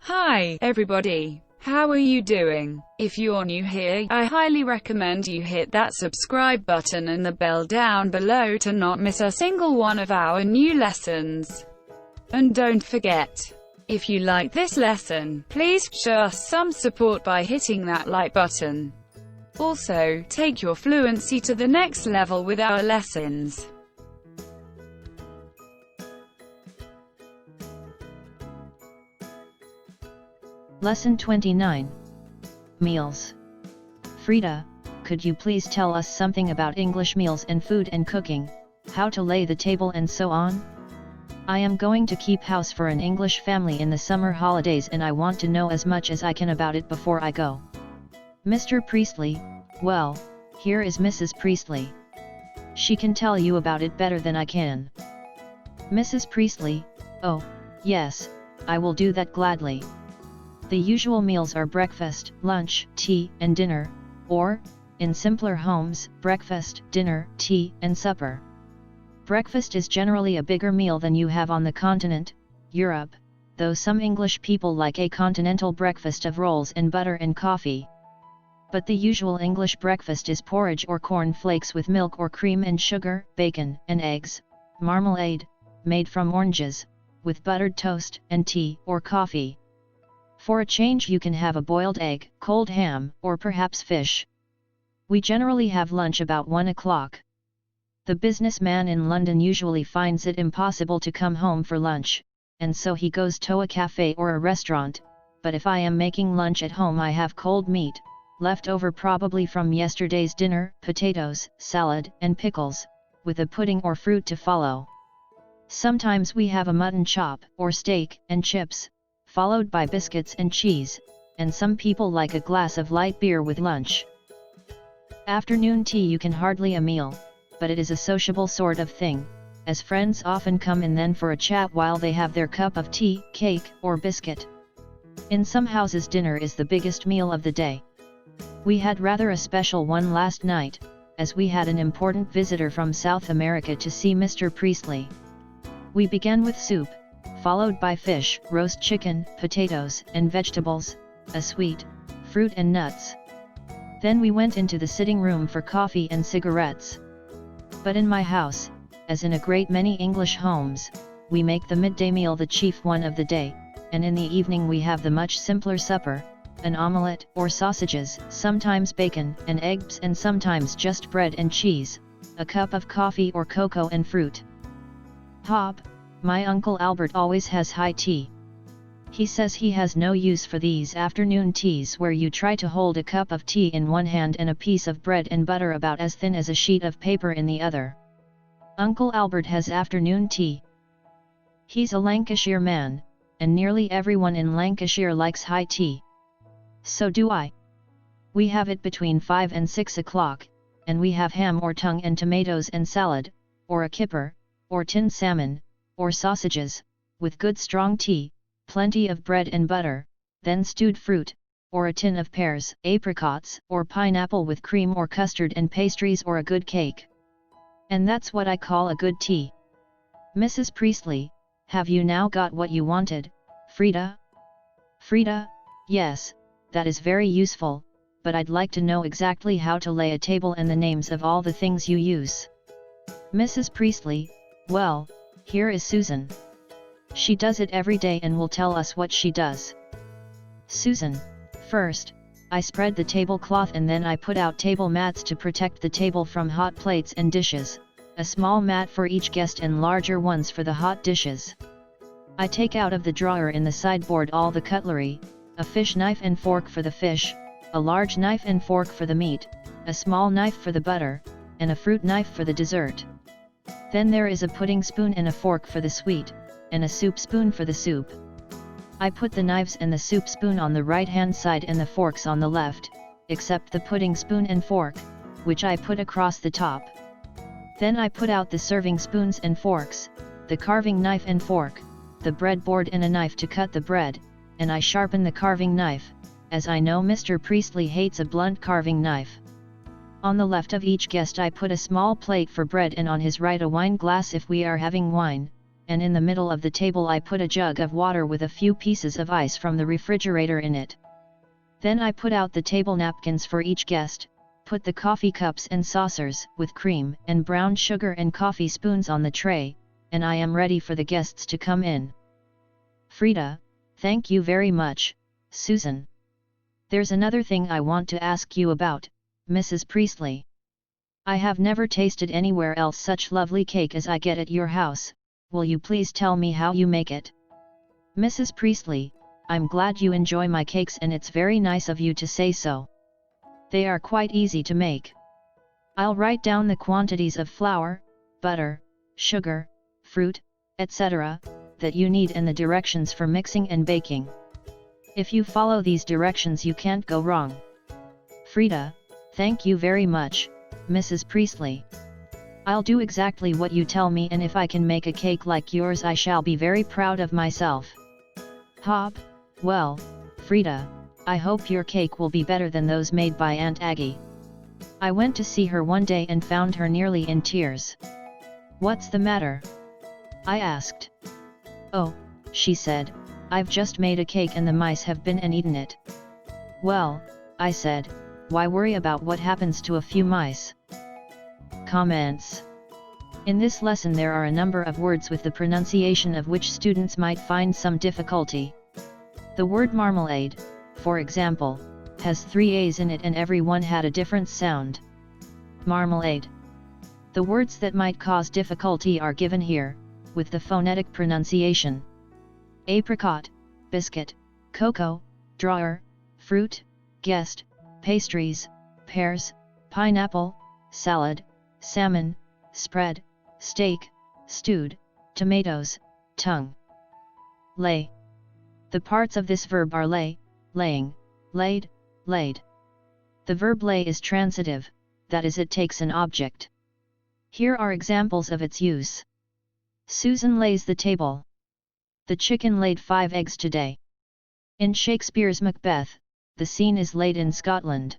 Hi, everybody. How are you doing? If you're new here, I highly recommend you hit that subscribe button and the bell down below to not miss a single one of our new lessons. And don't forget, if you like this lesson, please show us some support by hitting that like button. Also, take your fluency to the next level with our lessons. Lesson 29. Meals. Frida, could you please tell us something about English meals and food and cooking, how to lay the table and so on? I am going to keep house for an English family in the summer holidays and I want to know as much as I can about it before I go. Mr. Priestley, well, here is Mrs. Priestley. She can tell you about it better than I can. Mrs. Priestley, oh, yes, I will do that gladly. The usual meals are breakfast, lunch, tea, and dinner, or, in simpler homes, breakfast, dinner, tea, and supper. Breakfast is generally a bigger meal than you have on the continent, Europe, though some English people like a continental breakfast of rolls and butter and coffee. But the usual English breakfast is porridge or corn flakes with milk or cream and sugar, bacon, and eggs, marmalade, made from oranges, with buttered toast, and tea or coffee. For a change you can have a boiled egg, cold ham, or perhaps fish. We generally have lunch about 1 o'clock. The businessman in London usually finds it impossible to come home for lunch, and so he goes to a cafe or a restaurant, but if I am making lunch at home I have cold meat, left over probably from yesterday's dinner, potatoes, salad, and pickles, with a pudding or fruit to follow. Sometimes we have a mutton chop, or steak, and chips, followed by biscuits and cheese, and some people like a glass of light beer with lunch. Afternoon tea you can hardly a meal, but it is a sociable sort of thing, as friends often come in then for a chat while they have their cup of tea, cake, or biscuit. In some houses dinner is the biggest meal of the day. We had rather a special one last night, as we had an important visitor from South America to see Mr. Priestley. We began with soup, followed by fish, roast chicken, potatoes, and vegetables, a sweet, fruit and nuts. Then we went into the sitting room for coffee and cigarettes. But in my house, as in a great many English homes, we make the midday meal the chief one of the day, and in the evening we have the much simpler supper, an omelette or sausages, sometimes bacon and eggs and sometimes just bread and cheese, a cup of coffee or cocoa and fruit. Hob, my Uncle Albert always has high tea. He says he has no use for these afternoon teas where you try to hold a cup of tea in one hand and a piece of bread and butter about as thin as a sheet of paper in the other. Uncle Albert has afternoon tea. He's a Lancashire man, and nearly everyone in Lancashire likes high tea. So do I. We have it between 5 and 6 o'clock, and we have ham or tongue and tomatoes and salad, or a kipper, or tinned salmon, or sausages, with good strong tea, plenty of bread and butter, then stewed fruit, or a tin of pears, apricots, or pineapple with cream or custard and pastries or a good cake. And that's what I call a good tea. Mrs. Priestley, have you now got what you wanted, Frida? Frida, yes, that is very useful, but I'd like to know exactly how to lay a table and the names of all the things you use. Mrs. Priestley, well, here is Susan. She does it every day and will tell us what she does. Susan, first, I spread the tablecloth and then I put out table mats to protect the table from hot plates and dishes, a small mat for each guest and larger ones for the hot dishes. I take out of the drawer in the sideboard all the cutlery, a fish knife and fork for the fish, a large knife and fork for the meat, a small knife for the butter, and a fruit knife for the dessert. Then there is a pudding spoon and a fork for the sweet, and a soup spoon for the soup. I put the knives and the soup spoon on the right-hand side and the forks on the left, except the pudding spoon and fork, which I put across the top. Then I put out the serving spoons and forks, the carving knife and fork, the bread board and a knife to cut the bread, and I sharpen the carving knife, as I know Mr. Priestley hates a blunt carving knife. On the left of each guest I put a small plate for bread and on his right a wine glass if we are having wine, and in the middle of the table I put a jug of water with a few pieces of ice from the refrigerator in it. Then I put out the table napkins for each guest, put the coffee cups and saucers with cream and brown sugar and coffee spoons on the tray, and I am ready for the guests to come in. Frida, thank you very much, Susan. There's another thing I want to ask you about, Mrs. Priestley. I have never tasted anywhere else such lovely cake as I get at your house. Will you please tell me how you make it? Mrs. Priestley, I'm glad you enjoy my cakes and it's very nice of you to say so. They are quite easy to make. I'll write down the quantities of flour, butter, sugar, fruit, etc., that you need and the directions for mixing and baking. If you follow these directions you can't go wrong. Frida, thank you very much, Mrs. Priestley. I'll do exactly what you tell me, and if I can make a cake like yours I shall be very proud of myself. Hob, well, Frida, I hope your cake will be better than those made by Aunt Aggie. I went to see her one day and found her nearly in tears. What's the matter? I asked. Oh, she said, I've just made a cake and the mice have been and eaten it. Well, I said, why worry about what happens to a few mice? Comments. In this lesson there are a number of words with the pronunciation of which students might find some difficulty. The word marmalade, for example, has 3 A's in it and every one had a different sound. Marmalade. The words that might cause difficulty are given here, with the phonetic pronunciation. Apricot, biscuit, cocoa, drawer, fruit, guest, pastries, pears, pineapple, salad, salmon, spread, steak, stewed, tomatoes, tongue. Lay. The parts of this verb are lay, laying, laid, laid. The verb lay is transitive, that is it takes an object. Here are examples of its use. Susan lays the table. The chicken laid 5 eggs today. In Shakespeare's Macbeth, the scene is laid in Scotland.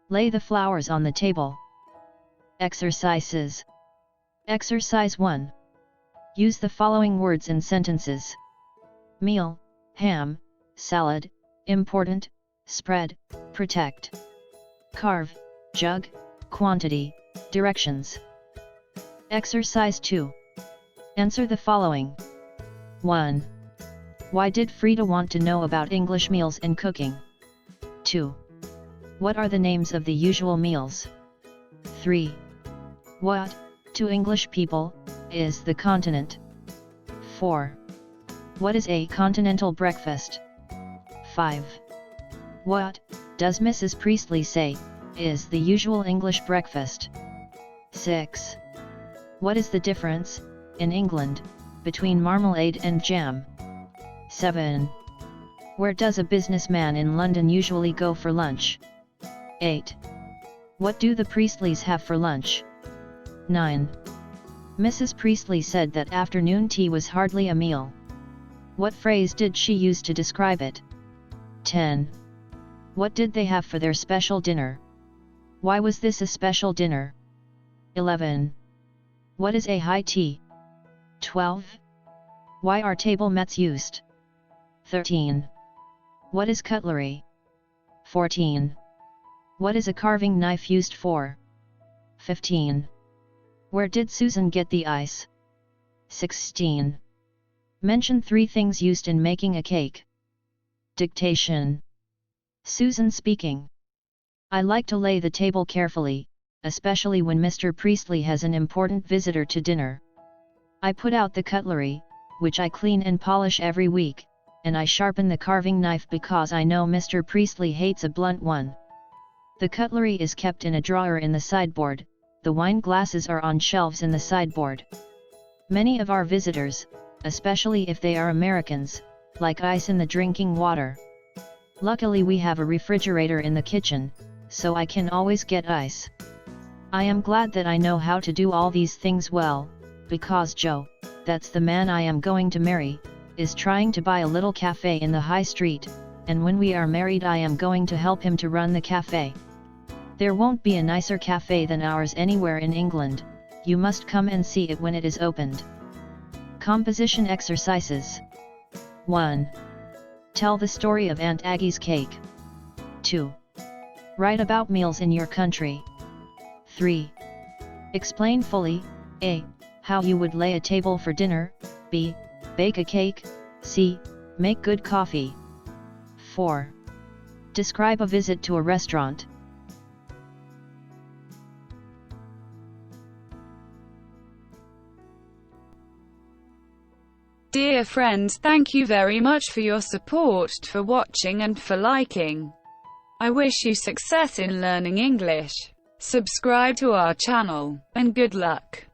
Lay the flowers on the table. Exercises. Exercise 1. Use the following words in sentences. Meal, ham, salad, important, spread, protect. Carve, jug, quantity, directions. Exercise 2. Answer the following. 1. Why did Frida want to know about English meals and cooking? 2. What are the names of the usual meals? 3. What, to English people, is the continent? 4. What is a continental breakfast? 5. What, does Mrs. Priestley say, is the usual English breakfast? 6. What is the difference, in England, between marmalade and jam? 7. Where does a businessman in London usually go for lunch? 8. What do the Priestleys have for lunch? 9. Mrs. Priestley said that afternoon tea was hardly a meal. What phrase did she use to describe it? 10. What did they have for their special dinner? Why was this a special dinner? 11. What is a high tea? 12. Why are table mats used? 13. What is cutlery? 14. What is a carving knife used for? 15. Where did Susan get the ice? 16. Mention 3 things used in making a cake. Dictation. Susan speaking. I like to lay the table carefully, especially when Mr. Priestley has an important visitor to dinner. I put out the cutlery, which I clean and polish every week, and I sharpen the carving knife because I know Mr. Priestley hates a blunt one. The cutlery is kept in a drawer in the sideboard, the wine glasses are on shelves in the sideboard. Many of our visitors, especially if they are Americans, like ice in the drinking water. Luckily we have a refrigerator in the kitchen, so I can always get ice. I am glad that I know how to do all these things well, because Joe, that's the man I am going to marry, is trying to buy a little cafe in the high street, and when we are married I am going to help him to run the cafe. There won't be a nicer cafe than ours anywhere in England, you must come and see it when it is opened. Composition exercises. 1. Tell the story of Aunt Aggie's cake. 2. Write about meals in your country. 3. Explain fully, a. how you would lay a table for dinner, b. bake a cake, c. make good coffee. 4. Describe a visit to a restaurant. Dear friends, thank you very much for your support, for watching and for liking. I wish you success in learning English. Subscribe to our channel, and good luck.